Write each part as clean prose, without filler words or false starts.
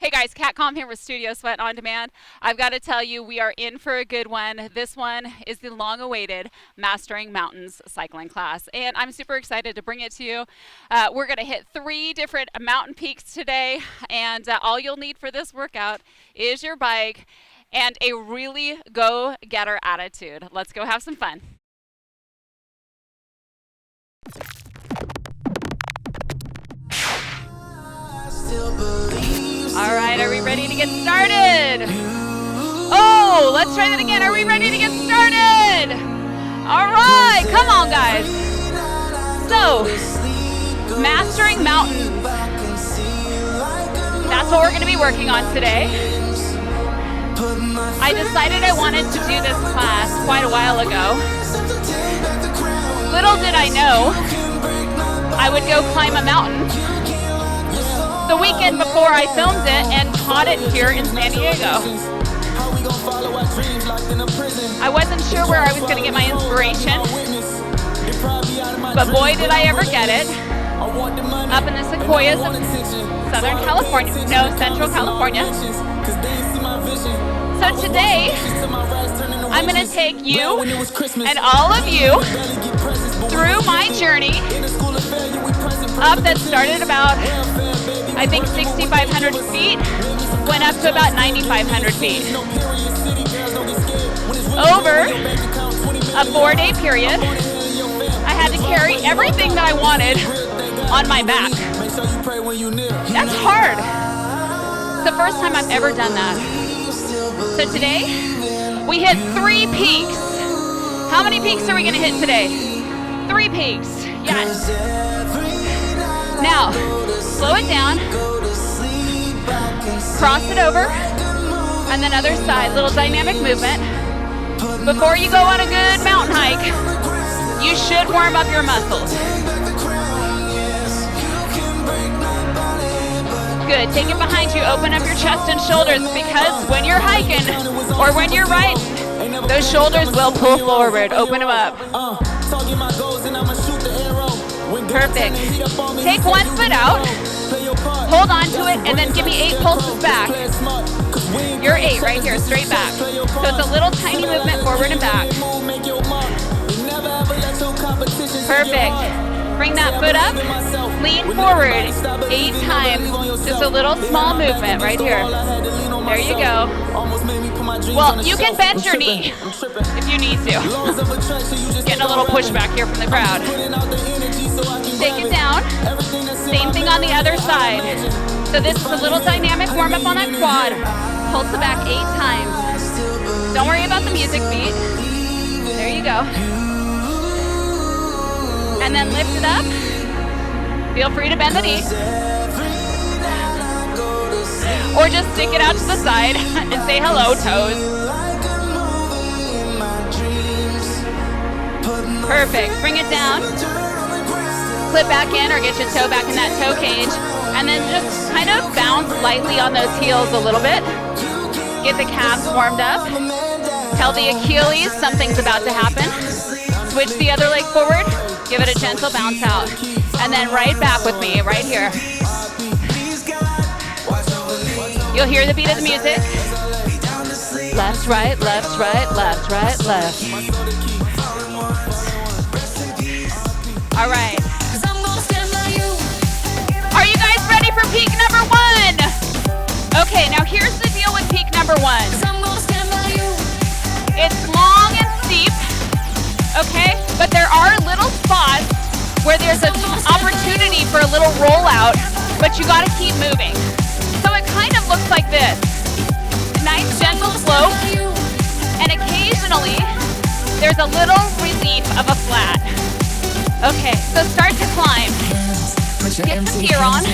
Hey guys, Kat Com here with Studio Sweat On Demand. I've got to tell you, we are in for a good one. This one is the long-awaited Mastering Mountains cycling class, and I'm super excited to bring it to you. We're going to hit 3 different mountain peaks today, and all you'll need for this workout is your bike and a really go-getter attitude. Let's go have some fun. All right, are we ready to get started? Oh, let's try that again. Are we ready to get started? All right, come on, guys. So, mastering mountains. That's what we're going to be working on today. I decided I wanted to do this class quite a while ago. Little did I know I would go climb a mountain the weekend before I filmed it and taught it here in San Diego. I wasn't sure where I was going to get my inspiration, but boy did I ever get it. Up in the Sequoias of Southern California, no, Central California. So today, I'm going to take you and all of you through my journey up that started about, I think, 6,500 feet, went up to about 9,500 feet. Over a 4-day period, I had to carry everything that I wanted on my back. That's hard. It's the first time I've ever done that. So today, we hit 3 peaks. How many peaks are we going to hit today? 3 peaks. Yes. Now, slow it down, cross it over, and then other side, little dynamic movement. Before you go on a good mountain hike, you should warm up your muscles. Good, take it behind you, open up your chest and shoulders, because when you're hiking or when you're riding, those shoulders will pull forward. Open them up. Perfect. Take one foot out, hold on to it, and then give me 8 pulses back. You're 8 right here, straight back. So it's a little tiny movement forward and back. Perfect. Bring that foot up, lean forward 8 times. Just a little small movement right here. There you go. Well, you can bend your knee if you need to. Getting a little pushback here from the crowd. Take it down. Same thing on the other side. So this is a little dynamic warm up on that quad. Pulse it back 8 times. Don't worry about the music beat. There you go. And then lift it up. Feel free to bend the knee. Or just stick it out to the side and say hello, toes. Perfect. Bring it down. Clip back in or get your toe back in that toe cage. And then just kind of bounce lightly on those heels a little bit. Get the calves warmed up. Tell the Achilles something's about to happen. Switch the other leg forward. Give it a gentle bounce out. And then right back with me, right here. You'll hear the beat of the music. Left, right, left, right, left, right, left. All right. Are you guys ready for peak number 1? Okay, now here's the deal with peak number 1. It's long and steep, okay? But there are little spots where there's an opportunity for a little rollout, but you gotta keep moving. So it kind of looks like this. Nice gentle slope, and occasionally there's a little relief of a flat. Okay, so start to climb. Get some gear on.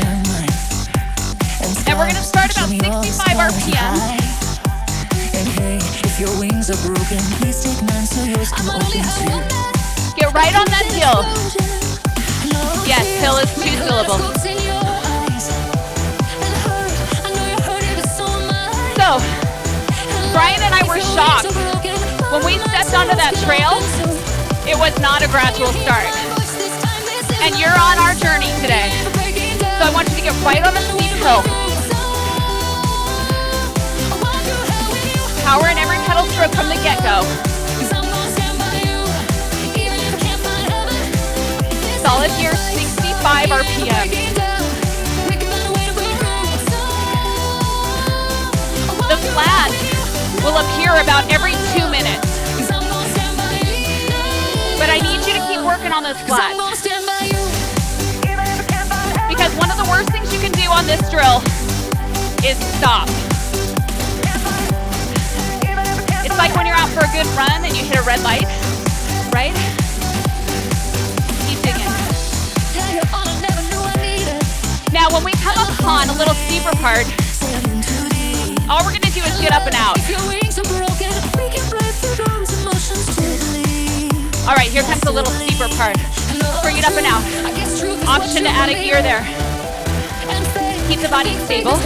And we're gonna start about 65 RPM. Get right on that hill. Yes, hill is 2 syllables. So, Brian and I were shocked. When we stepped onto that trail, it was not a gradual start. And you're on our journey today. So I want you to get right on the steep hill. Power in every pedal stroke from the get-go. Solid gear, 65 RPM. The flat will appear about every 2 minutes. But I need you to keep working on those flats. Because one of the worst things you can do on this drill is stop. It's like when you're out for a good run and you hit a red light, right? Keep digging. Now, when we come upon a little steeper part, all we're gonna do is get up and out. All right, here comes a little steeper part. Bring it up and out. Option to add a gear there. Keep the body stable.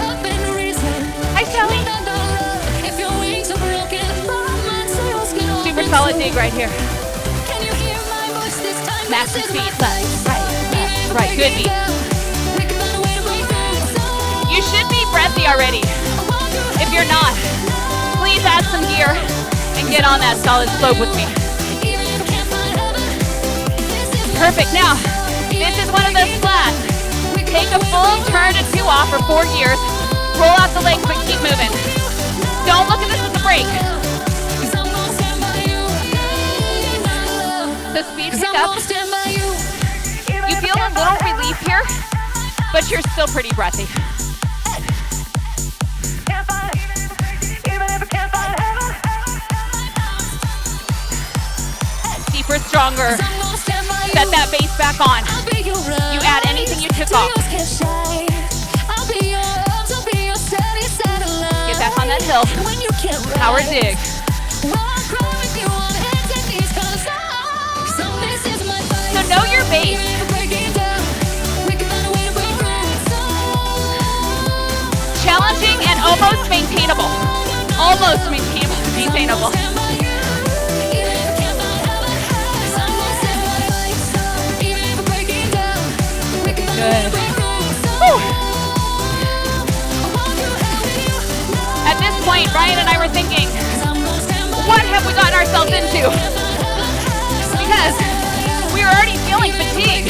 Hi, Shelly. Super solid dig right here. Master speed, left, right, good beat. You should be breathy already. If you're not, please add some gear and get on that solid slope with me. Perfect. Now, this is one of those flats. Take a full turn to 2 off or 4 gears. Roll out the legs, but keep moving. Don't look at this as a break. So speed pick up. You feel a little relief here, but you're still pretty breathy. Deeper, stronger. Set that bass back on. You add anything you took off. Get back on that hill. Power dig. So know your bass. Challenging and almost maintainable. Almost maintainable. Good. Whew. At this point, Ryan and I were thinking, what have we gotten ourselves into? Because we were already feeling fatigue.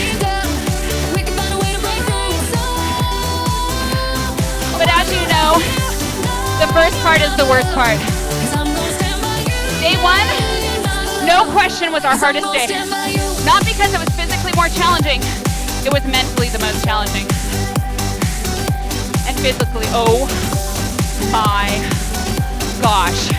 But as you know, the first part is the worst part. Day 1, no question, was our hardest day. Not because it was physically more challenging, it was mentally the most challenging. And physically, oh my gosh.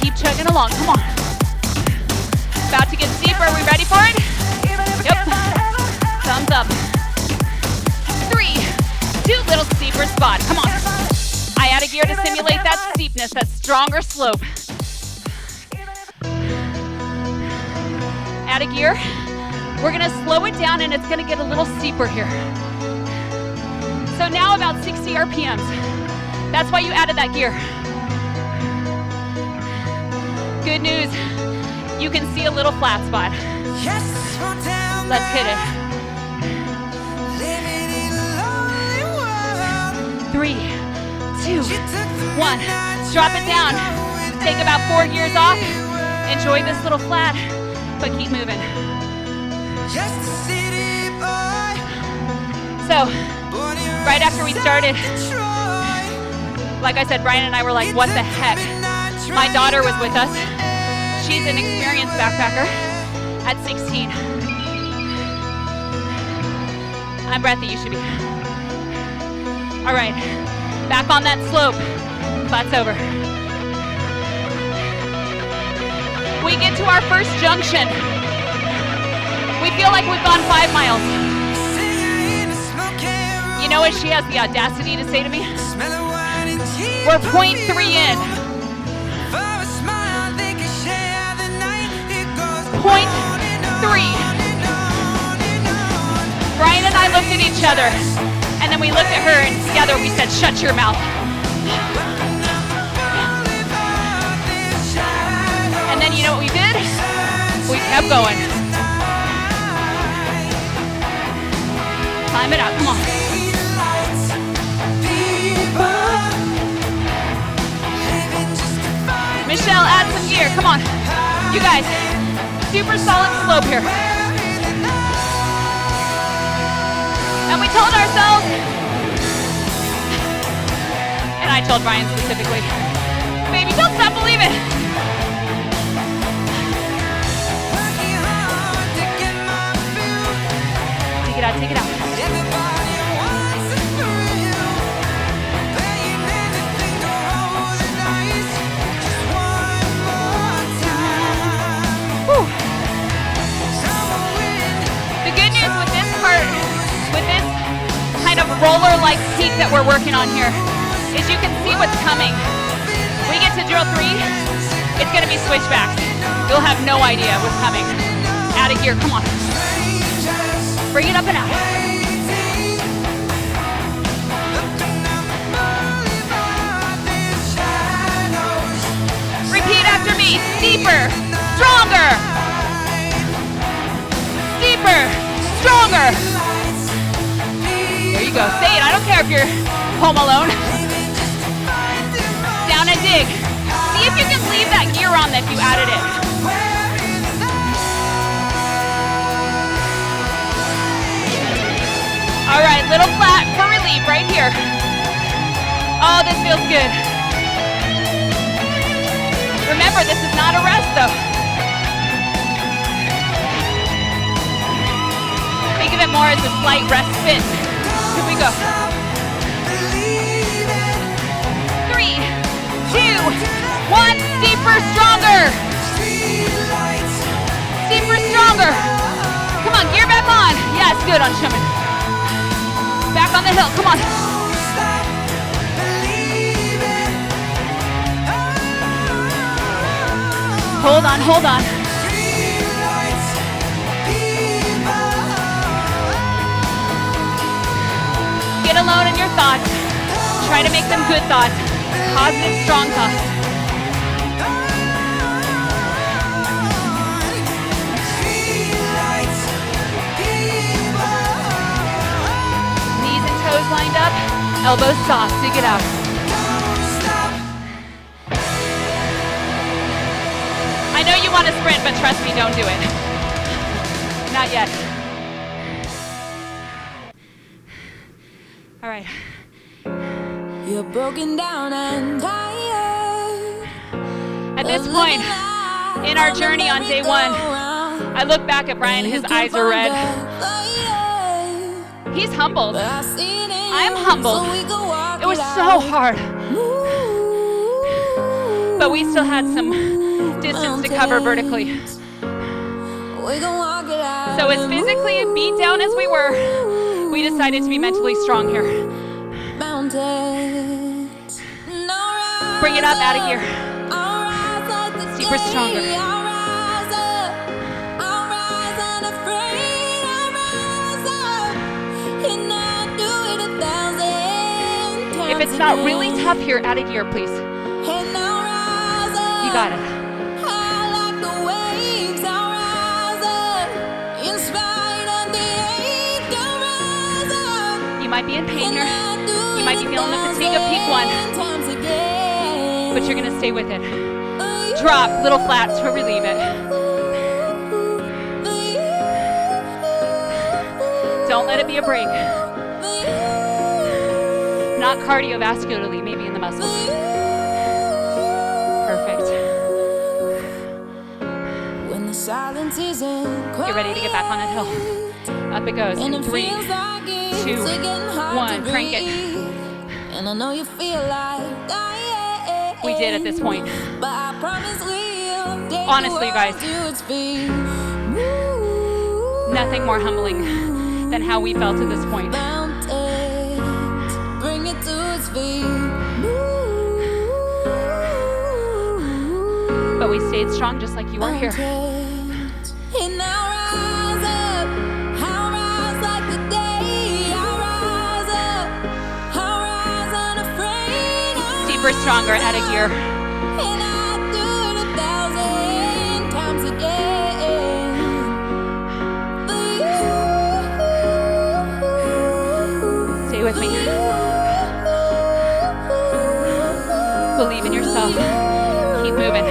Keep chugging along, come on. About to get steeper, are we ready for it? Yep. Thumbs up. 3, 2, little steeper spot, come on. I add a gear to simulate that steepness, that stronger slope. Add a gear. We're gonna slow it down and it's gonna get a little steeper here. So now about 60 RPMs. That's why you added that gear. Good news, you can see a little flat spot. Let's hit it. 3, 2, 1. Drop it down. Take about 4 gears off. Enjoy this little flat, but keep moving. So, right after we started, like I said, Brian and I were like, what the heck? My daughter was with us. She's an experienced backpacker at 16. I'm breathy, you should be. All right, back on that slope. Flat's over. We get to our first junction. We feel like we've gone 5 miles. You know what she has the audacity to say to me? We're 0.3 in. 0.3. Brian and I looked at each other, and then we looked at her, and together we said, shut your mouth. And then you know what we did? We kept going. Climb it out, come on. Michelle, add some gear, come on. You guys, super solid slope here. And we told ourselves, and I told Brian specifically, baby, don't stop believing. Take it out, take it out. Whew. The good news with this part, with this kind of roller-like peak that we're working on here, is you can see what's coming. We get to drill 3, it's gonna be switchbacks. You'll have no idea what's coming. Out of gear, come on. Bring it up and out. Repeat after me. Deeper, stronger. Deeper, stronger. There you go. Say it. I don't care if you're home alone. Down and dig. See if you can leave that gear on if you added it. All right, little flat for relief right here. Oh, this feels good. Remember, this is not a rest though. Think of it more as a slight respite. Here we go. 3, 2, 1, deeper, stronger. Deeper, stronger. Come on, gear back on. Yeah, it's good on Shuman. Back on the hill, come on. Hold on, hold on. Get alone in your thoughts. Try to make them good thoughts. Positive, strong thoughts. Knees and toes lined up. Elbows soft. Dig it out. I know you want to sprint, but trust me, don't do it. Not yet. All right. You're broken down and tired. At this point in our journey on day 1, I look back at Brian, his eyes are red. He's humbled. I'm humbled. It was so hard. But we still had some distance to cover vertically. So as physically beat down as we were, we decided to be mentally strong here. Bring it up, out of here. Deeper, stronger. If it's not really tough here, out of gear, please. You got it. You might be in pain here. You might be feeling the fatigue of peak 1. But you're gonna stay with it. Drop, little flats to relieve it. Don't let it be a break. Not cardiovascularly, maybe in the muscles. Perfect. Get ready to get back on that hill. Up it goes in 3, 2, 1. Crank it. And I know you feel like we did at this point. Honestly, you guys, nothing more humbling than how we felt at this point. But we stayed strong just like you are here. Deeper, stronger, out of gear. moving.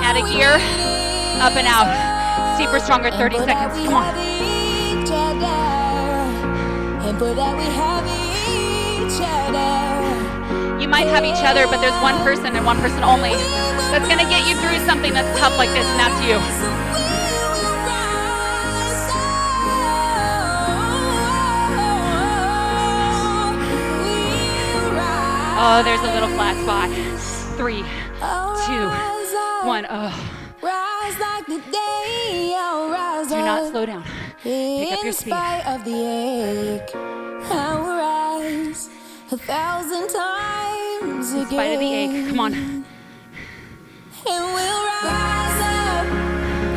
Add a gear, up and out. Steeper, stronger, 30 seconds. Come on. You might have each other, but there's one person and one person only that's gonna get you through something that's tough like this, and that's you. Oh, there's a little flat spot. 3, 2, 1. Oh. Do not slow down. Pick up your speed. Of the ache, I will rise 1,000 times again. In spite of the ache, come on. And we'll rise up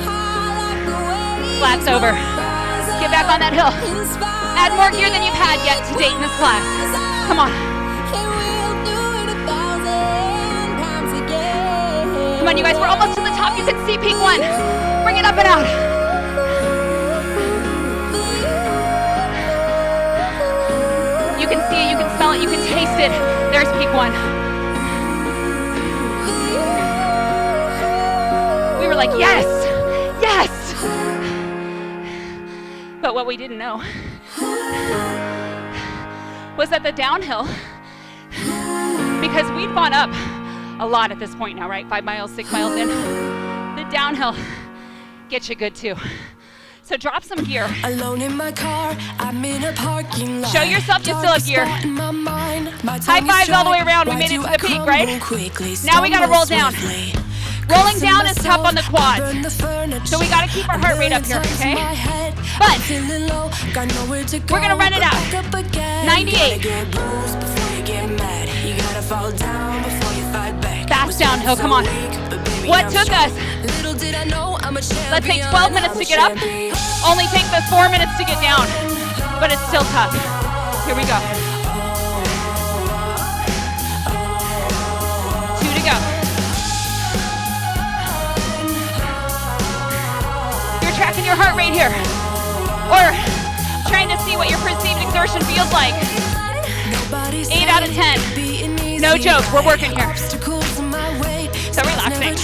high like the waves. Flat's over. Get back on that hill. Add more gear than you've had yet to date in this class. Come on. And we'll do it 1,000 times again. Come on, you guys. We're almost to the top. You can see peak 1. Bring it up and out. You can see it. You can smell it. You can taste it. There's peak 1. We were like, yes, yes. But what we didn't know was that the downhill, because we've gone up a lot at this point now, right? 5 miles, 6 miles in. The downhill gets you good too. So drop some gear. Alone in my car, I'm in a parking lot. Show yourself you still have gear. High fives all the way around. We made it to the peak, right? Now we gotta roll down. Rolling down is tough on the quads. So we gotta keep our heart rate up here, okay? But we're gonna run it out. 98. Fast downhill, come on. What took us, let's say 12 minutes to get up, only takes us 4 minutes to get down. But it's still tough. Here we go. 2 to go. You're tracking your heart rate here. Or trying to see what your perceived exertion feels like. 8 out of 10. No joke, we're working here. So relaxing.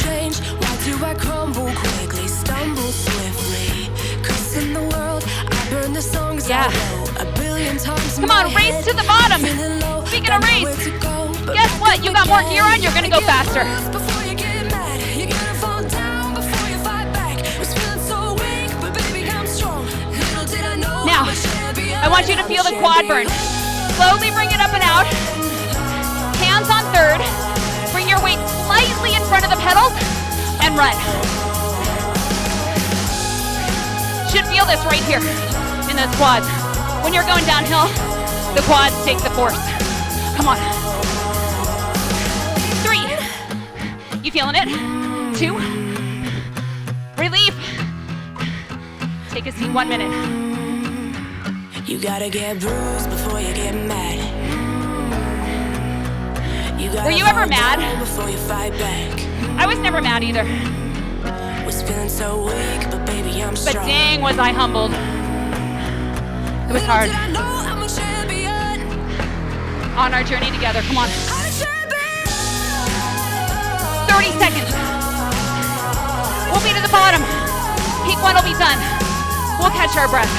Yeah. Come on, race to the bottom. Speaking of race, guess what? You got more gear on, you're gonna go faster. Now, I want you to feel the quad burn. Slowly bring it up and out. Hands on third. Bring your weight slightly in front of the pedals and run. Should feel this right here in those quads. When you're going downhill, the quads take the force. Come on. 3. You feeling it? 2. Relief. Take a seat, 1 minute. You gotta get bruised before you get mad. Were you ever mad? Before you fight back. I was never mad either. Was feeling so weak, but baby, I'm But strong. dang, was I humbled. It was hard. On our journey together, come on. 30 seconds. We'll be to the bottom. Peak 1 will be done. We'll catch our breath.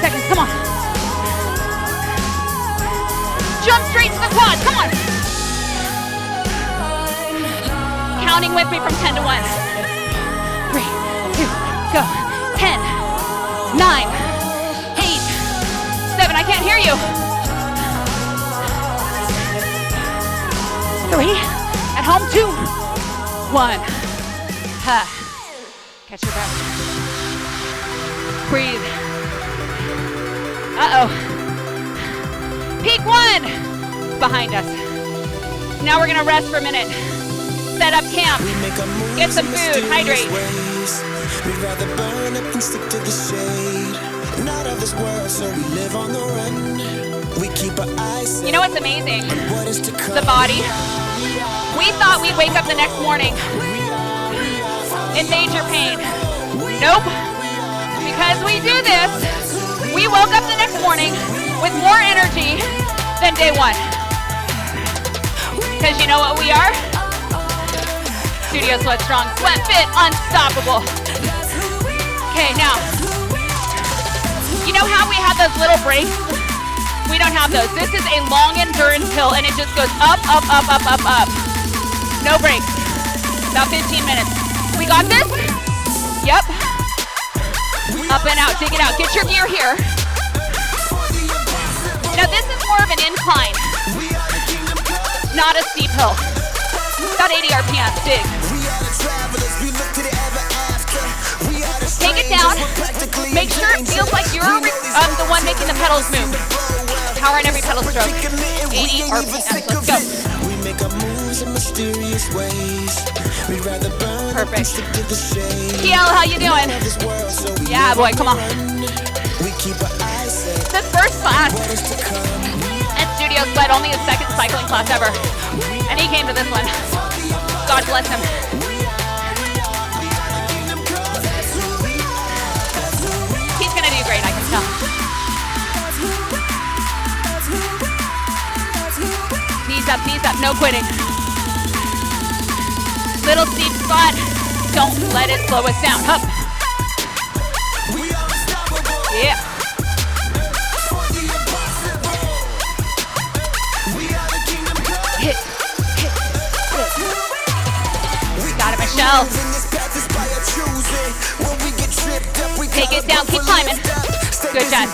Seconds, come on. Jump straight to the quad, come on. Counting with me from 10 to 1. 3, 2, go. 10, 9, 8, 7, I can't hear you. 3, at home, 2, 1. Ha. Catch your breath. Breathe. Uh-oh. Peak 1 behind us. Now we're gonna rest for a minute. Set up camp. Get some food, hydrate. We'd rather burn up than stick to the shade. Not of this world, so we live on the run. We keep our eyes set. You know what's amazing? What is to come? The body. We thought we'd wake up the next morning in major pain. Nope. Because we do this, we woke up the next morning with more energy than day one. Because you know what we are? Studio Sweat Strong, Sweat Fit, Unstoppable. Okay, now, you know how we have those little breaks? We don't have those. This is a long endurance hill and it just goes up, up, up, up, up, up. No breaks. About 15 minutes. We got this? Yep. Up and out, dig it out. Get your gear here. Now this is more of an incline, not a steep hill. About 80 RPM, dig. Take it down. Make sure it feels like you're the one making the pedals move. Power in every pedal stroke. 80 RPM, let's go. Perfect. TL, how you doing? Yeah, boy, come on. The first class at Studio Sweat, only his second cycling class ever. And he came to this one. God bless him. He's gonna do great, I can tell. Knees up, no quitting. Little steep spot. Don't let it slow us down. Up. Yeah. Hit. Got it, Michelle. Take it down, keep climbing. Good job.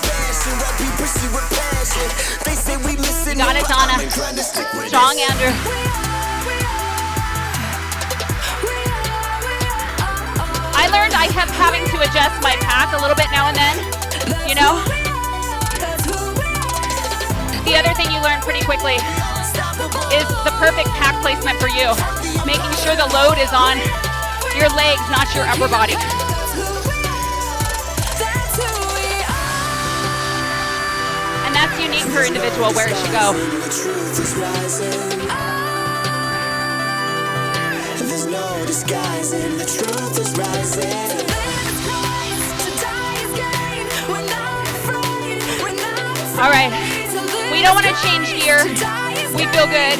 You got it, Donna. Strong, Andrew. I learned I have having to adjust my pack a little bit now and then, you know? The other thing you learn pretty quickly is the perfect pack placement for you. Making sure the load is on your legs, not your upper body. And that's unique per individual, where it should go. There's no disguising, the truth is rising. All right, we don't want to change gear. We feel good,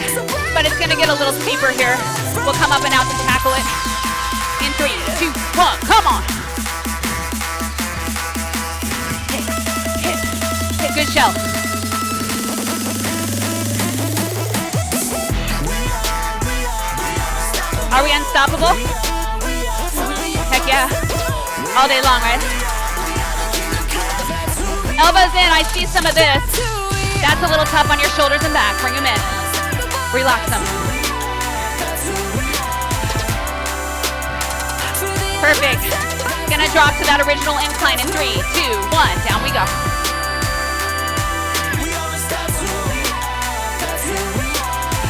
but it's gonna get a little steeper here. We'll come up and out to tackle it. In 3, 2, 1, come on. Hit, good shell. Are we unstoppable? Heck yeah. All day long, right? Elbows in, I see some of this. That's a little tough on your shoulders and back. Bring them in. Relax them. Perfect. Gonna drop to that original incline in 3, 2, 1. Down we go.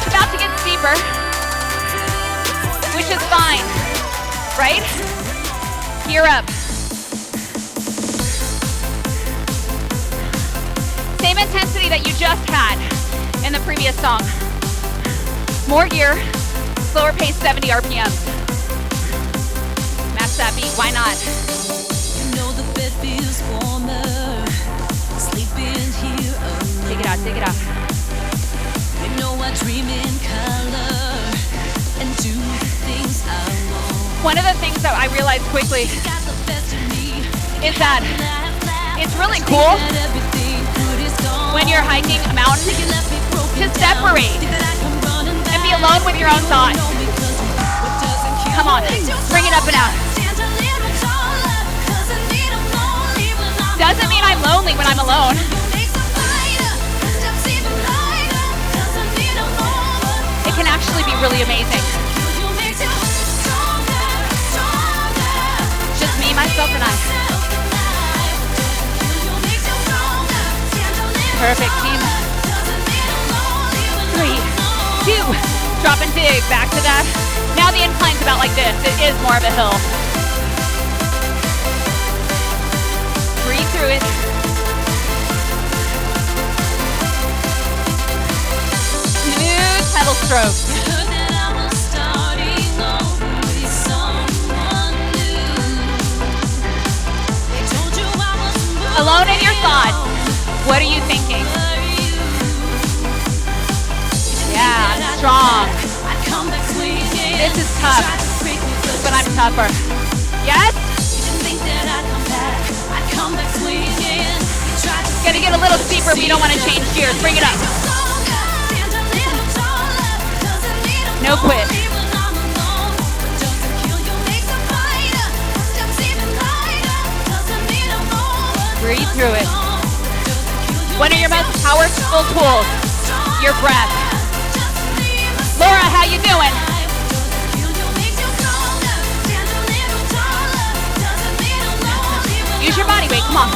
About to get steeper, which is fine, right? Gear up. Same intensity that you just had in the previous song. More gear, slower pace, 70 RPM. Match that beat, why not? You know the bed feels warmer, sleeping here alone. Take it out, take it out. You know I dream in color and do the things I want. One of the things that I realized quickly is that it's really cool when you're hiking a mountain to separate and be alone with your own thoughts. Come on, bring it up and out. Doesn't mean I'm lonely when I'm alone. It can actually be really amazing. Just me, myself, and I. Perfect, team. 3, 2, drop and dig, back to that. Now the incline's about like this. It is more of a hill. Breathe through it. Smooth pedal stroke. thoughts? What are you thinking? Yeah, I'm strong. This is tough, but I'm tougher. Yes? Gonna get a little steeper. We don't want to change gears. Bring it up. No quit. Breathe through it. One of your most powerful tools, your breath. Laura, how you doing? Use your body weight, come on.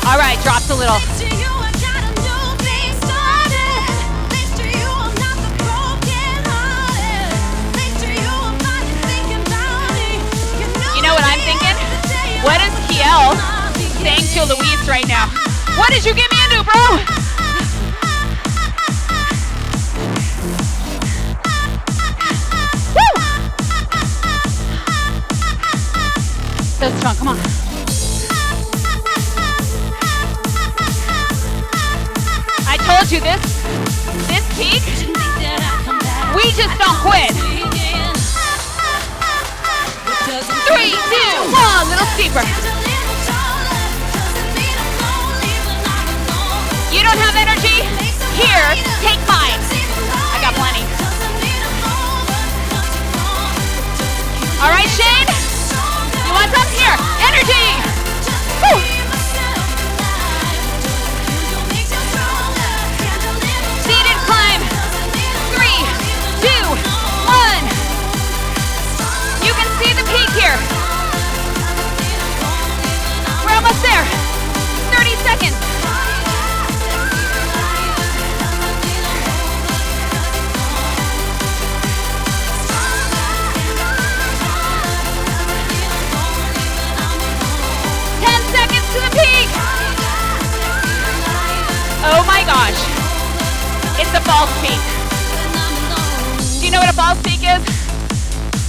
All right, drops a little. You know what I'm thinking? What is TL saying to Louise right now? What did you get me into, bro? Woo! So strong, come on. I told you this peak, we just don't quit. 3, 2, 1, little steeper. You don't have energy? Here, take mine. I got plenty. All right, Shane? You want some? Here, energy. Woo. Seated climb. 3, 2, 1. You can see the peak here. We're almost there. 30 seconds. To the peak. Oh my gosh. It's a false peak. Do you know what a false peak is?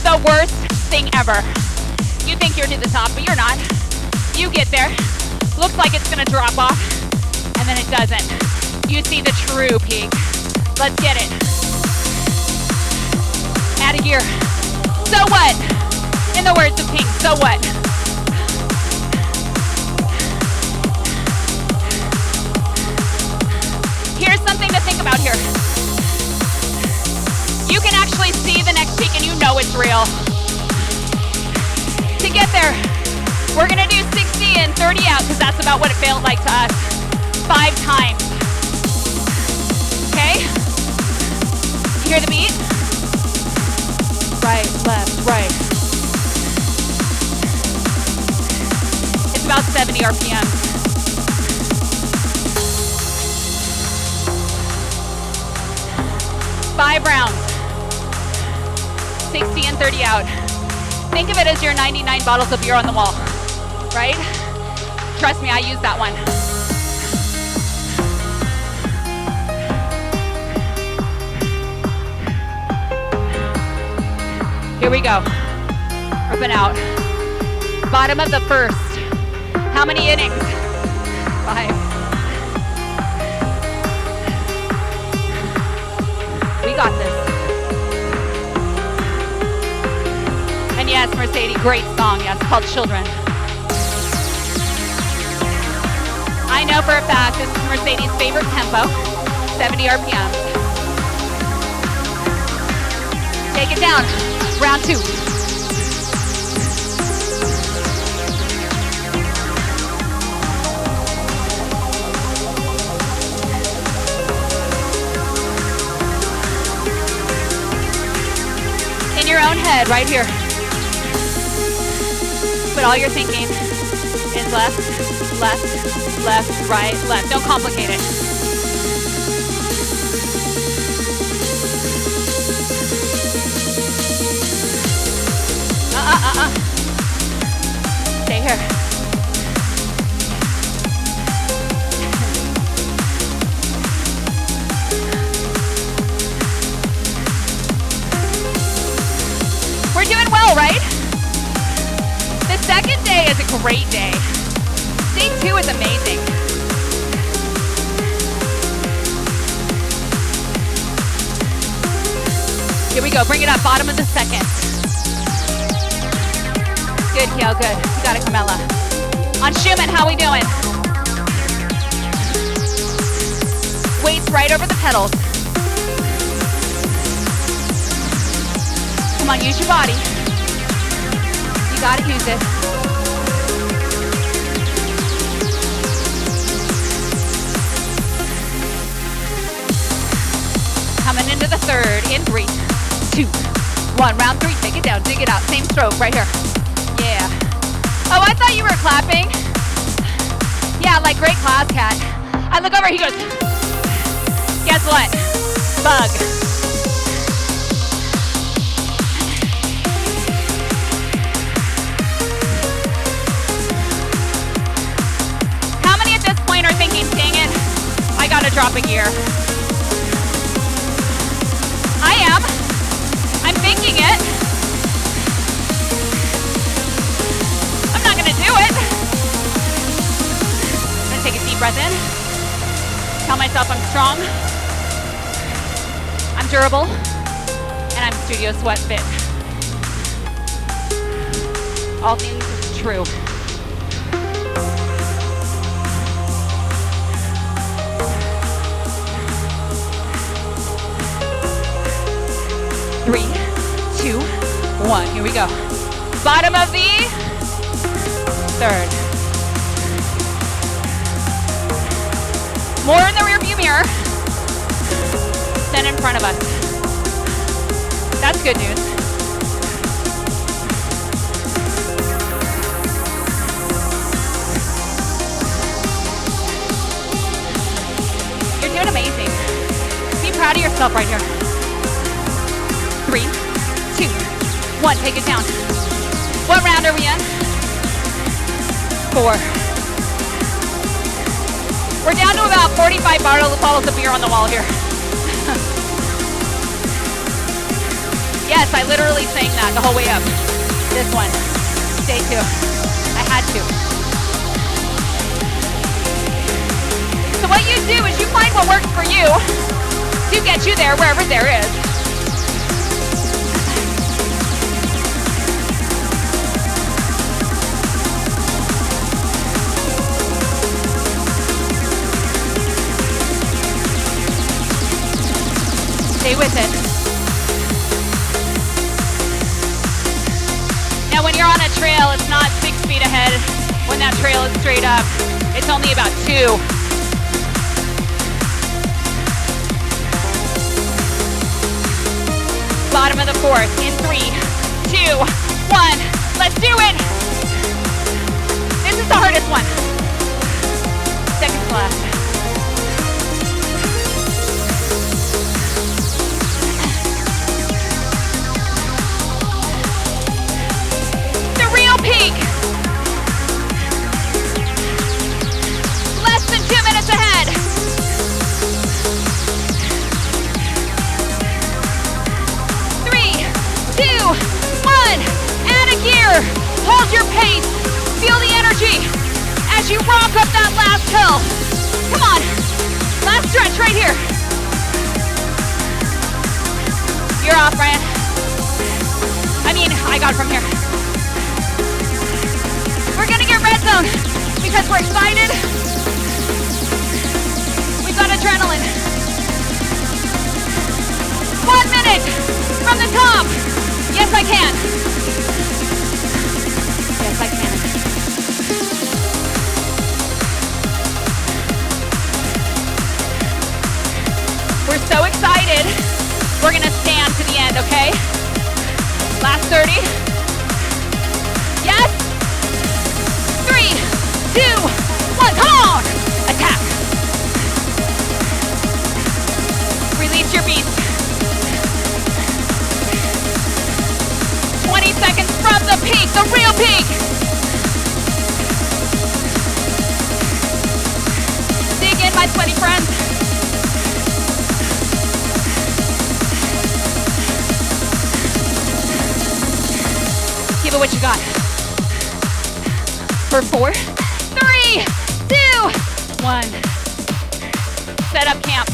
The worst thing ever. You think you're to the top, but you're not. You get there. Looks like it's gonna drop off, and then it doesn't. You see the true peak. Let's get it. Add a gear. So what? In the words of Pink, so what? Here's something to think about here. You can actually see the next peak and you know it's real. To get there, we're gonna do 60 and 30 out because that's about what it felt like to us. 5 times. Okay? You hear the beat? Right, left, right. It's about 70 RPMs. 5 rounds, 60 and 30 out. Think of it as your 99 bottles of beer on the wall, right? Trust me, I use that one. Here we go. Up and out. Bottom of the first. How many innings? 5. We got this. And yes, Mercedes, great song, yes, called Children. I know for a fact this is Mercedes' favorite tempo, 70 RPM. Take it down, round 2. Your own head right here. But all you're thinking is left, left, left, right, left. Don't complicate it. Stay here. We're doing well, right? The second day is a great day. Day 2 is amazing. Here we go, bring it up, bottom of the second. Good, Kiel, good. You got it, Carmela. On Schumann, how we doing? Weights right over the pedals. Come on, use your body. You gotta use it. Coming into the third in 3, 2, 1. Round 3, take it down, dig it out. Same stroke right here. Yeah. Oh, I thought you were clapping. Yeah, like great class, Cat. I look over, he goes, guess what? Bug. How many at this point are thinking, dang it, I gotta drop a gear? I am. I'm thinking it. I'm not gonna do it. I'm gonna take a deep breath in. Tell myself I'm strong. I'm durable. And I'm Studio Sweat fit. All things true. Three, 2, 1. Here we go. Bottom of the third. More in the rearview mirror than in front of us. That's good news. You're doing amazing. Be proud of yourself right here. 3, 2, 1. Take it down. What round are we in? 4. We're down to about 45 bottles of beer on the wall here. Yes, I literally sang that the whole way up. This one. Day 2. I had to. So what you do is you find what works for you to get you there wherever there is. Stay with it. Now when you're on a trail, it's not 6 feet ahead. When that trail is straight up, it's only about 2. Bottom of the fourth in 3, 2, 1. Let's do it. This is the hardest one. Second to last. Peak. Less than 2 minutes ahead. 3, 2, 1. Add a gear. Hold your pace. Feel the energy as you rock up that last hill. Come on. Last stretch right here. You're off, Brian. I got from here. We're gonna get red zone because we're excited. We've got adrenaline. 1 minute from the top. Yes, I can. Yes, I can. We're so excited. We're gonna stand to the end, okay? Last 30. Yes? 3, 2, 1, come on! Attack. Release your beast. 20 seconds from the peak, the real peak. Dig in, my sweaty friends. Give it what you got. For 4, 3, 3, 2, 1. Set up camp.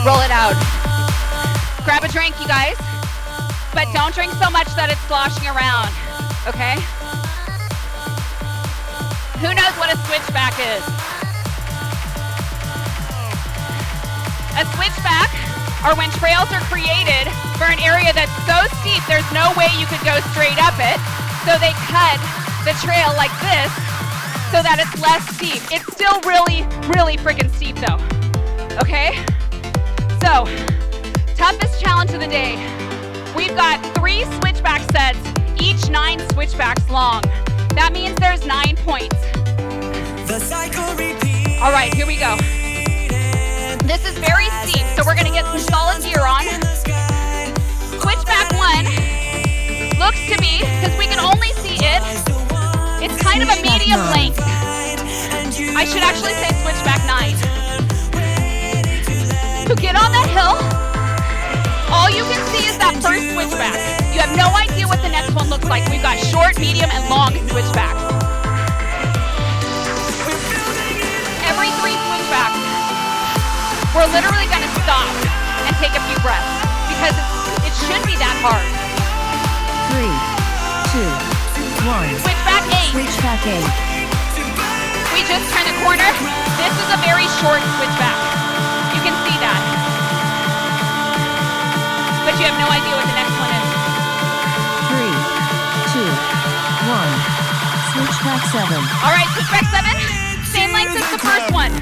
Roll it out. Grab a drink, you guys. But don't drink so much that it's sloshing around, okay? Who knows what a switchback is? A switchback are when trails are created for an area that's so steep there's no way you could go straight up it. So they cut the trail like this so that it's less steep. It's still really, really freaking steep though, okay? So, toughest challenge of the day. We've got 3 switchback sets, each 9 switchbacks long. That means there's 9 points. All right, here we go. This is very steep, so we're gonna get some solid gear on. Switchback 1 looks to be, because we can only see it, it's kind of a medium length. I should actually say switchback 9. So get on that hill. All you can see is that first switchback. You have no idea what the next one looks like. We've got short, medium, and long switchbacks. Every 3 switchbacks, we're literally gonna stop and take a few breaths because it shouldn't be that hard. 3, 2, 1. Switchback 8. Switchback 8. We just turn the corner. This is a very short switchback. You can see that. But you have no idea what the next one is. 3, 2, 1. Switchback 7. All right, switchback 7. Same length as the first one.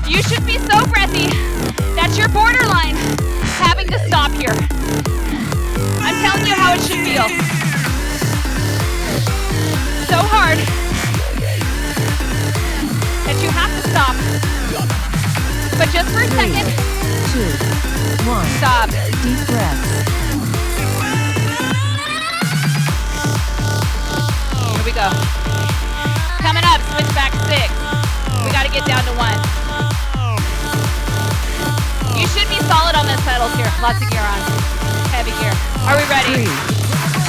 You should be so breathy that you're borderline having to stop here. I'm telling you how it should feel. So hard that you have to stop. But just for a 3, second, 2, 1. stop. Deep breaths. Here we go. Coming up, switchback 6. We gotta get down to 1. You should be solid on this pedals here. Lots of gear on. Heavy gear. Are we ready?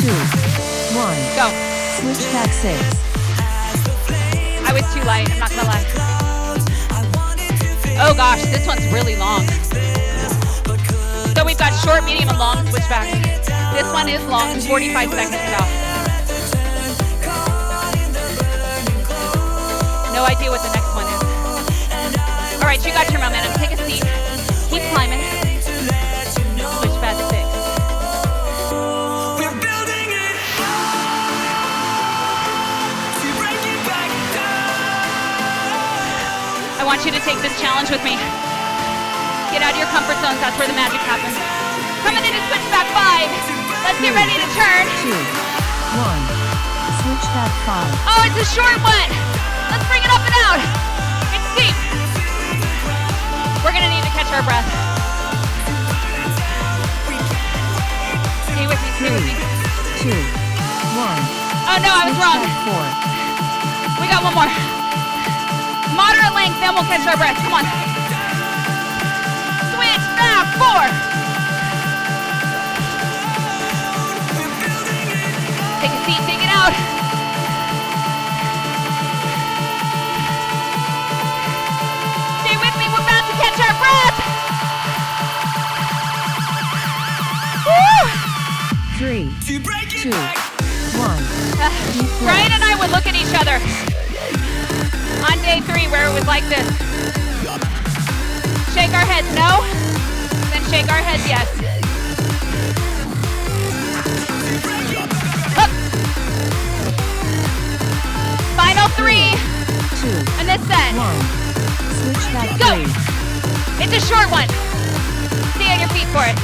3, 2, 1. Go. Switchback 6. I was too light, I'm not gonna lie. Oh gosh, this one's really long. So we've got short, medium, and long switchbacks. This one is long, 45 seconds out. No idea what the next one is. All right, you got your momentum. Take a seat. Keep climbing. Switchback 6. I want you to take this challenge with me. Get out of your comfort zones. That's where the magic happens. Coming into switchback 5. Let's get ready to turn. 2, 1. Switchback 5. Oh, it's a short one. Let's bring it up and out. It's steep. We're gonna need to catch our breath. Stay with me, stay with me. 3, 2, 1. Oh no, I was wrong. Switchback 4. We got one more. Moderate length, then we'll catch our breath. Come on. Switch back 4. Take a seat, take it out. Stay with me, we're about to catch our breath. Woo! 3, 2, 1. Brian and I would look at each other on day 3 where it was like this. Shake our heads no, then shake our heads yes. Up. Final 3 2, in this set. 1. Switchback Go. 3. It's a short one. Stay on your feet for it.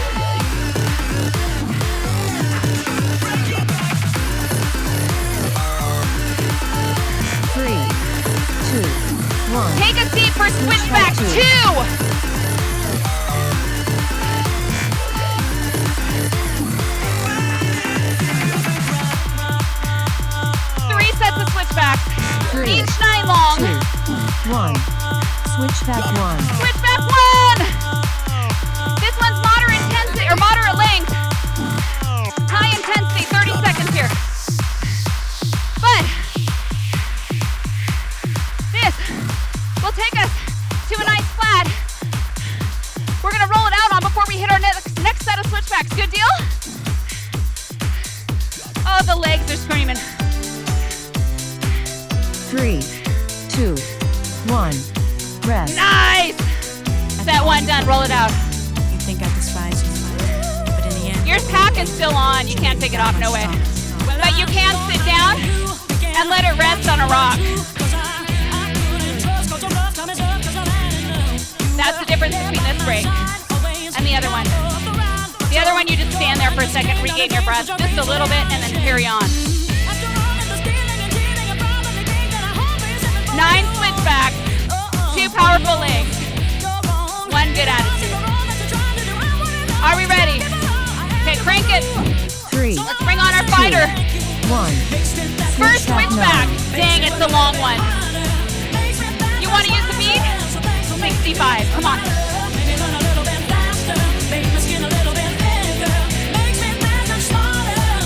Take a seat for switchback 2. 3 sets of switchbacks. 3, each night long. 2, 1. Switchback 1. Switchback 1. This one's moderate intensity or moderate length. High intensity, 30 seconds here. But this will take us to a nice flat. We're gonna roll it out on before we hit our next set of switchbacks. Good deal? Oh, the legs are screaming. 3, 2, 1. Rest. Nice! Set 1 done, roll it out. You think I despise you, but in the end, Your pack is still on, you can't take it off, no way. But you can sit down and let it rest on a rock. That's the difference between this break and the other one. The other one, you just stand there for a second, regain your breath just a little bit, and then carry on. 9 switchbacks, 2 powerful legs, 1 good attitude. Are we ready? Okay, crank it. 3, Let's bring on our fighter. 1. First switchback. Dang, it's a long one. You want to use the beat? 65. Come on.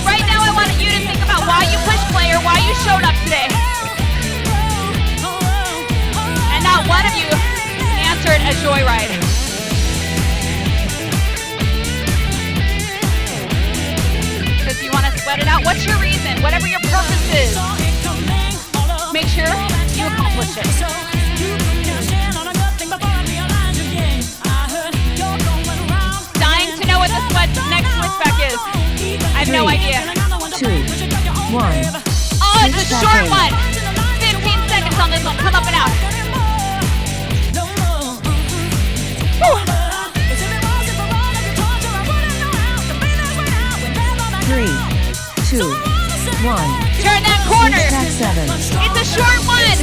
Right now, I want you to think about why you pushed play or why you showed up today. And not one of you answered a joyride. Because you want to sweat it out. What's your reason? Whatever your purpose is, make sure you accomplish it. Dying to know what the next switchback is. I have no idea. 2, 1. Oh, it's a short one. 15 seconds on this one. Come up and out. Woo. 3, 2, 1. Turn that corner. Switchback 7. It's a short one.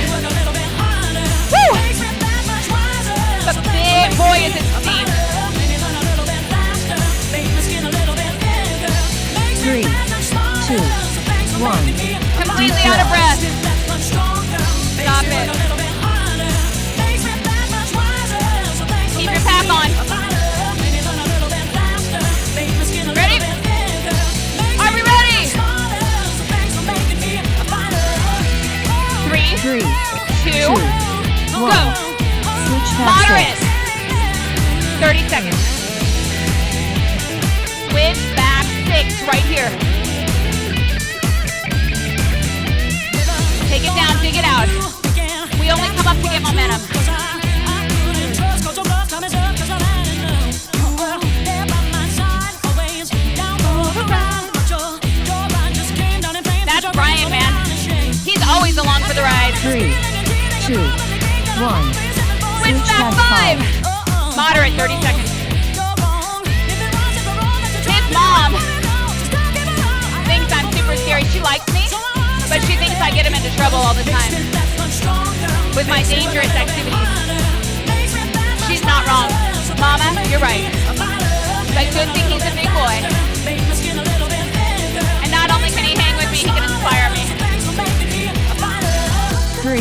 Woo. But big boy is it steep. 3, 2, 1. Completely out of breath. Stop it. Keep your pack on. Ready? Are we ready? 3, 2, 1. go. Switchback Moderate. 30 seconds. Switchback 6 right here. Take it down, dig it out. We only come up to get momentum. That's Brian, man. He's always along for the ride. 3, 2, 1. Switchback 5. Moderate, 30 seconds. His mom thinks I'm super scary. She likes me, but she thinks I get him into trouble all the time with my dangerous activities. She's not wrong. Mama, you're right. But good thing he's a big boy. And not only can he hang with me, he can inspire me. 3,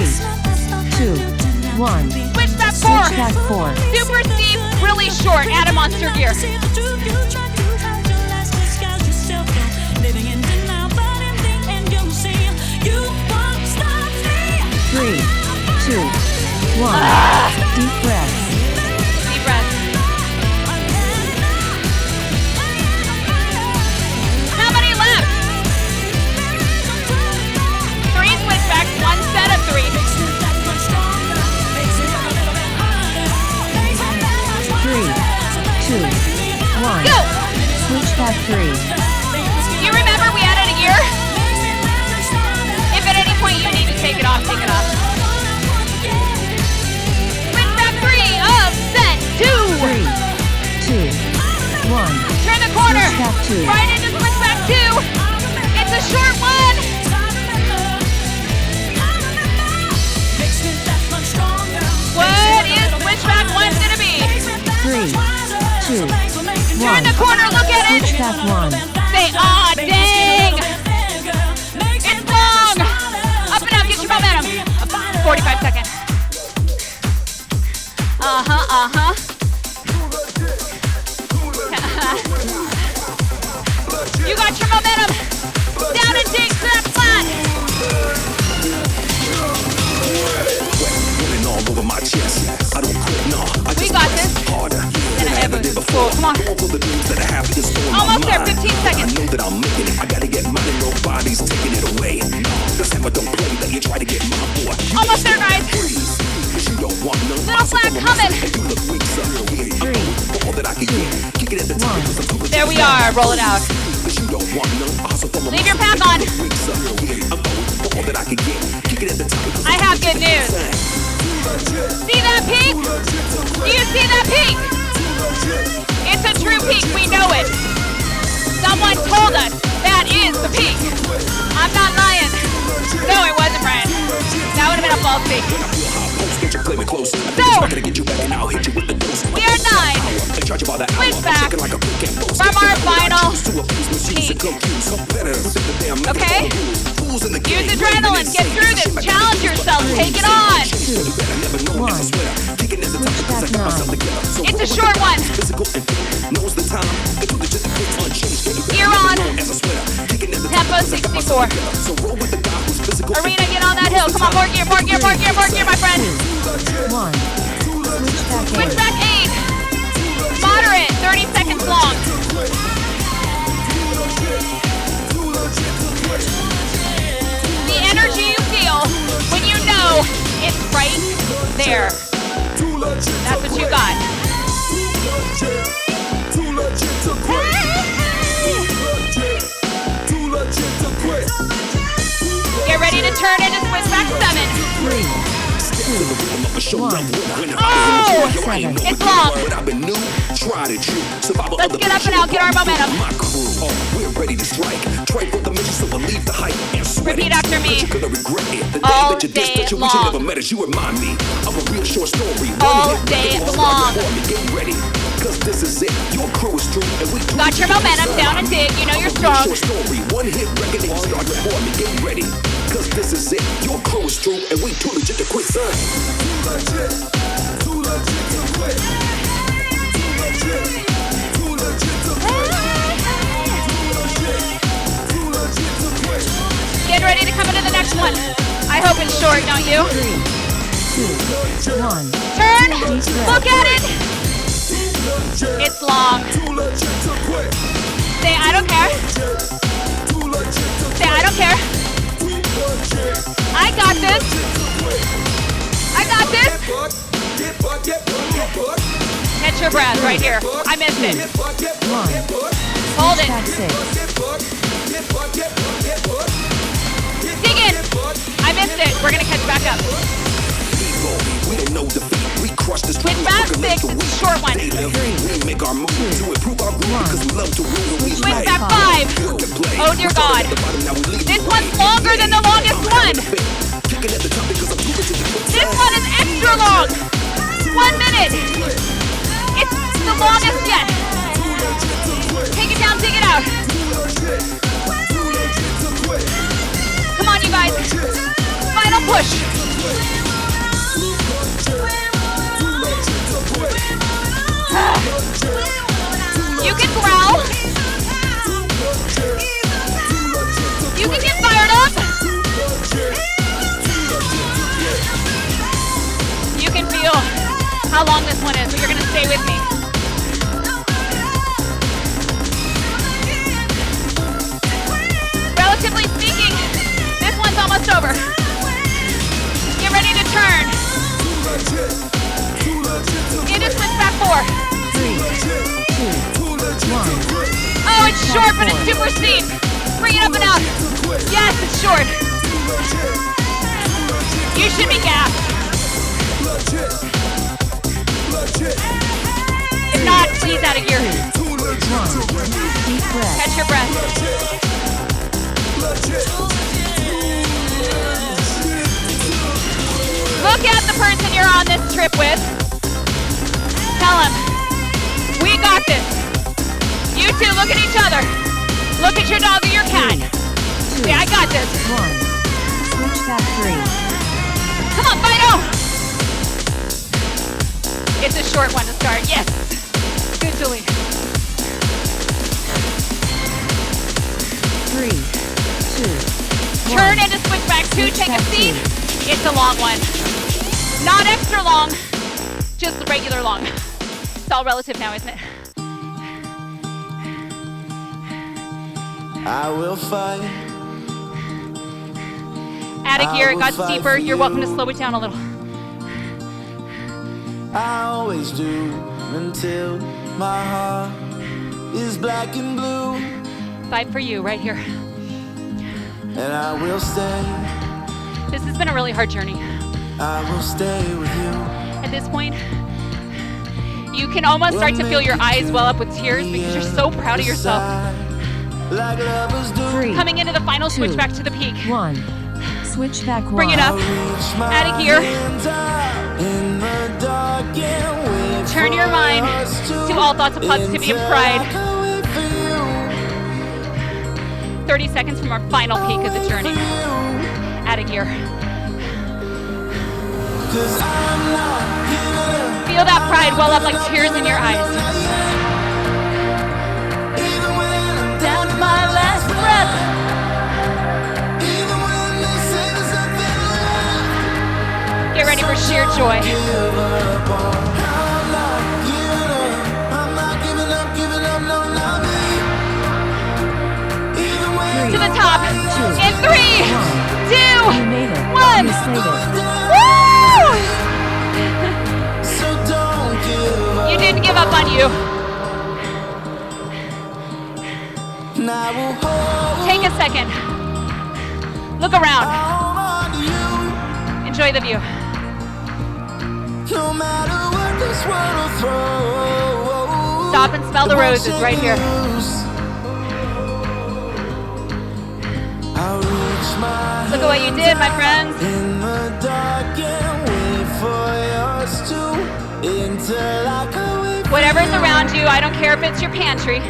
2, 1. Switchback 4. Switchback 4. Super steep, really short. Add a monster gear. 3, 2, 1. Deep breaths. Deep breath. How many left? 3 switchbacks, 1 set of 3. 3, 2, 1. Go! Switchback 3. You remember we added a gear? If at any point you need to take it off, take it off. Switchback 3 of set 2. 3, 2, 1. Turn the corner. Switchback 2. Right into switchback 2. It's a short one. What is switchback 1 gonna be? 3, 2, 1. Turn the corner, look at it. Switchback 1. Say, aw, dang. It's long. Up and out, get your momentum. 45 seconds. You got your momentum. Down and dig to that flat. We got this. Than I ever before. Come on. Almost there. 15 seconds. Almost there, guys. Little flag coming. 3, 2, 1. There we are. Roll it out. Leave your pack on. I have good news. See that peak? Do you see that peak? It's a true peak. We know it. Someone told us that is the peak. I'm not lying. No, it wasn't, Brian. That would have been a false peak. So, we are 9. Switchback from our final peak. Okay? Use adrenaline. Get through this. Challenge yourself. Take it on. 2, 1. Switchback 9. It's a short one. Gear on. Tempo 64. Arena, get on that hill. Come on, more gear, more gear, more gear, more gear, my friend. 1. Switchback 8. Moderate, 30 seconds long. The energy you feel when you know it's right there. That's what you got. Get ready to turn into Switchback 7. 3, 2, 1. Oh! It's long. Let's get up and out, get our momentum. Repeat after me. All day long. All day long. Got your momentum, down and dig. You know you're strong. One hit record, they start reforming. Get ready, cause this is it. Your crew is true, and we too legit to quit, son. Too legit to quit. Too legit to quit. Get ready to come into the next one. I hope it's short, don't you? 3, 2, 1. Turn. Look at it. It's long. Say, I don't care. Say, I don't care. I got this. I got this. Catch your breath right here. I missed it. 1. Hold it. Switchback 6. Dig in. I missed it. We're going to catch back up. Switchback 6. It's a short one. 3, 2, 1. Switchback 5. Oh dear God. This one's longer than the longest one. This one is extra long. 1 minute. It's the longest yet. Take it down, take it out. Come on, you guys. Final push. You can growl. You can get fired up. You can feel how long this one is, but you're going to stay with me. Relatively speaking, this one's almost over. Get ready to turn. Into Switchback 4. 3, 2, 1. Oh, it's short, but it's super steep. Bring it up and out. Yes, it's short. You should be gassed. If not, please out of gear. 1. Deep breath. Catch your breath. Look at the person you're on this trip with. Tell him, we got this. You two, look at each other. Look at your dog or your cat. 2, Yeah, I got this. 1. Switchback 3. Come on, Fido! It's a short one to start. Yes. Good, Julie. 3, 2, Turn into switchback 2. Take a seat. It's a long one. Not extra long. Just regular long. It's all relative now, isn't it? I will fight. Add a gear. It got steeper. You're welcome to slow it down a little. I always do until my heart is black and blue. 5 for you right here. And I will stay. This has been a really hard journey. I will stay with you. At this point, you can almost start to feel your eyes well up with tears because you're so proud of yourself. Like lovers do. 3, Coming into the final 2, switchback to the peak. 1. Switchback 1. Bring it up. Add a gear. In the dark and wait Turn your mind to all thoughts of positivity and pride. 30 seconds from our final peak of the journey. Add a gear. Feel that pride well up like tears in your eyes. Down to my last breath. Get ready for sheer joy. To the top. In 3, 2, You made it. 1. You slayed it. Woo! You didn't give up on you. Take a second. Look around. Enjoy the view. No matter what this world will throw. Stop and smell the roses right here. Look at what you did, my friends. In the dark and wait for yours to until I can wait. Whatever's around you, I don't care if it's your pantry.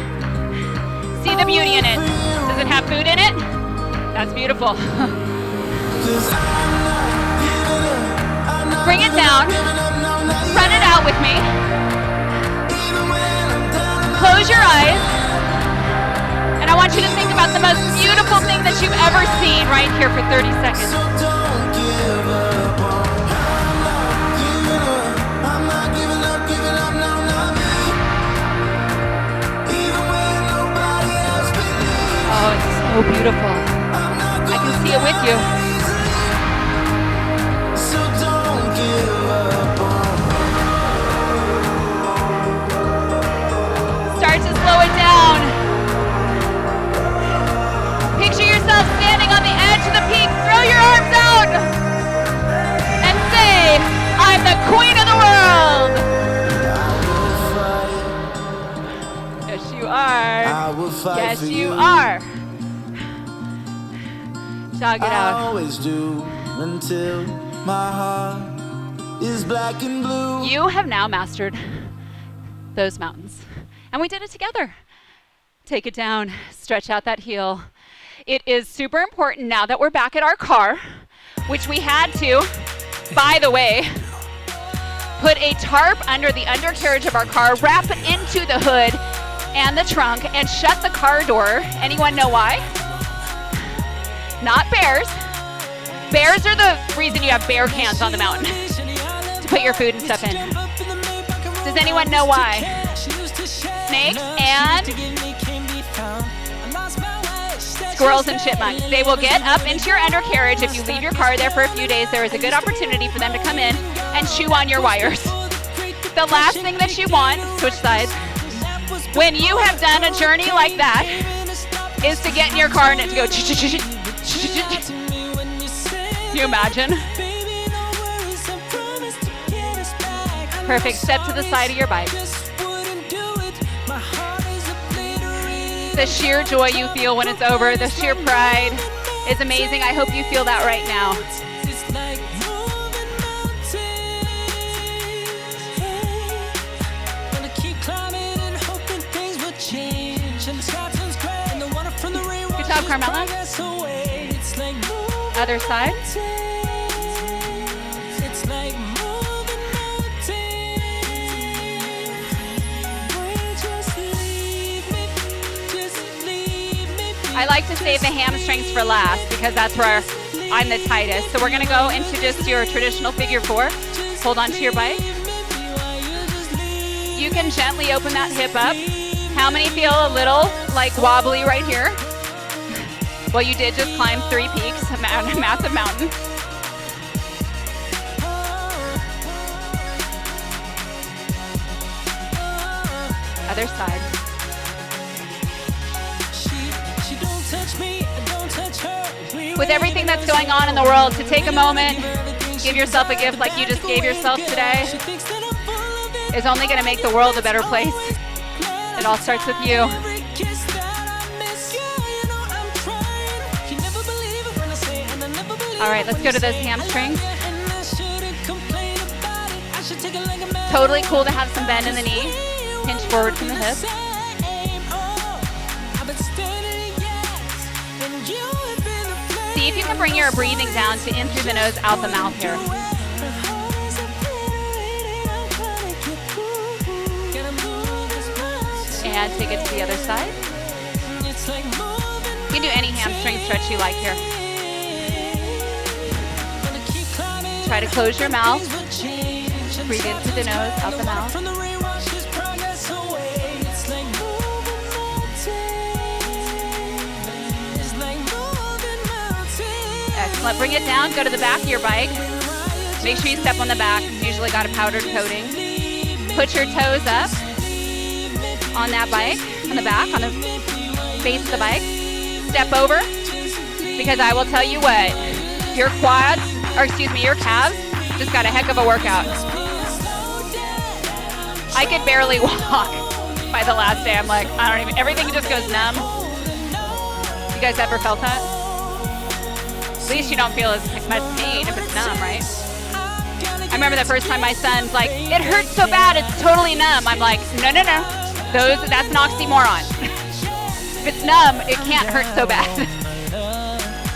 See the beauty in it. Does it have food in it? That's beautiful. Bring it down. Run it out with me. Close your eyes. And I want you to think about the most beautiful thing that you've ever seen right here for 30 seconds. Oh, it's so beautiful. I can see it with you. Start to slow it down. Picture yourself standing on the edge of the peak. Throw your arms out and say, I'm the queen of the world. Yes, you are. Yes, you are. Jog it I out. always do until my heart is black and blue. You have now mastered those mountains. And we did it together. Take it down, stretch out that heel. It is super important now that we're back at our car, which we had to, by the way, put a tarp under the undercarriage of our car, wrap it into the hood and the trunk, and shut the car door. Anyone know why? Not bears. Bears are the reason you have bear cans on the mountain to put your food and stuff in. Does anyone know why? Snakes and squirrels and chipmunks. They will get up into your undercarriage. If you leave your car there for a few days, there is a good opportunity for them to come in and chew on your wires. The last thing that you want, switch sides, when you have done a journey like that, is to get in your car and it to go. Can you imagine? Perfect. Step to the side of your bike. The sheer joy you feel when it's over, the sheer pride is amazing. I hope you feel that right now. Good job, Carmela. Other side. I like to save the hamstrings for last because that's where I'm the tightest. So we're gonna go into just your traditional figure 4. Hold on to your bike. You can gently open that hip up. How many feel a little like wobbly right here? Well, you did just climb 3 peaks, a massive mountain. Other side. With everything that's going on in the world, to take a moment, give yourself a gift like you just gave yourself today is only going to make the world a better place. It all starts with you. All right, let's go to those hamstrings. Totally cool to have some bend in the knee. Hinge forward from the hip. See if you can bring your breathing down to in through the nose, out the mouth here. And take it to the other side. You can do any hamstring stretch you like here. Try to close your mouth. Breathe in through the nose, out the mouth. Excellent. Bring it down. Go to the back of your bike. Make sure you step on the back. It's usually got a powdered coating. Put your toes up on that bike, on the back, on the base of the bike. Step over, because I will tell you what, your quads, or excuse me, your calves just got a heck of a workout. I could barely walk by the last day. I'm like, everything just goes numb. You guys ever felt that? At least you don't feel as much pain if it's numb, right? I remember the first time my son's like, it hurts so bad, it's totally numb. I'm like, no. That's an oxymoron. If it's numb, it can't hurt so bad.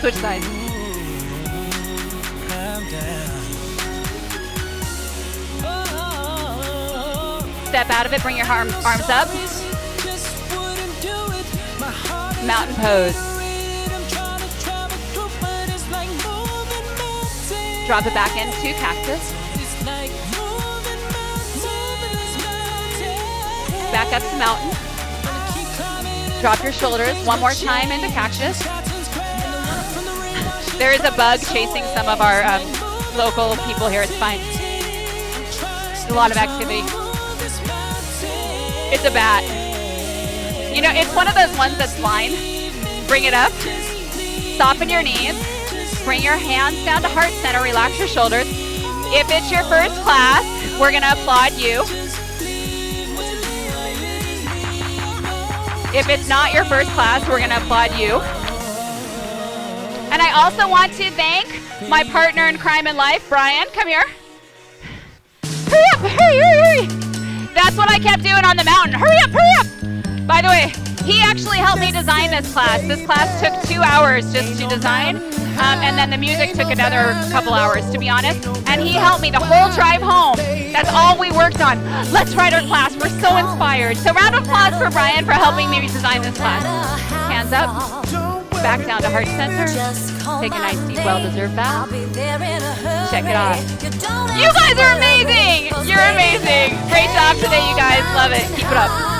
Switch sides. Step out of it, bring your arms up. Mountain pose. Drop it back into cactus. Back up to mountain. Drop your shoulders one more time into cactus. There is a bug chasing some of our local people here. It's fine. There's a lot of activity. It's a bat. You know, it's one of those ones that's fine. Bring it up. Soften your knees. Bring your hands down to heart center. Relax your shoulders. If it's your first class, we're going to applaud you. If it's not your first class, we're going to applaud you. And I also want to thank my partner in crime and life, Brian. Come here. Hurry up, hurry. That's what I kept doing on the mountain. Hurry up. By the way, he actually helped me design this class. This class took 2 hours just to design. And then the music took another couple hours, to be honest. And he helped me the whole drive home. That's all we worked on. Let's write our class. We're so inspired. So round of applause for Brian for helping me design this class. Hands up. Back down to heart center. Take a nice deep, well-deserved bow. Check it out. You guys are amazing. You're amazing. Great job today, you guys. Love it. Keep it up.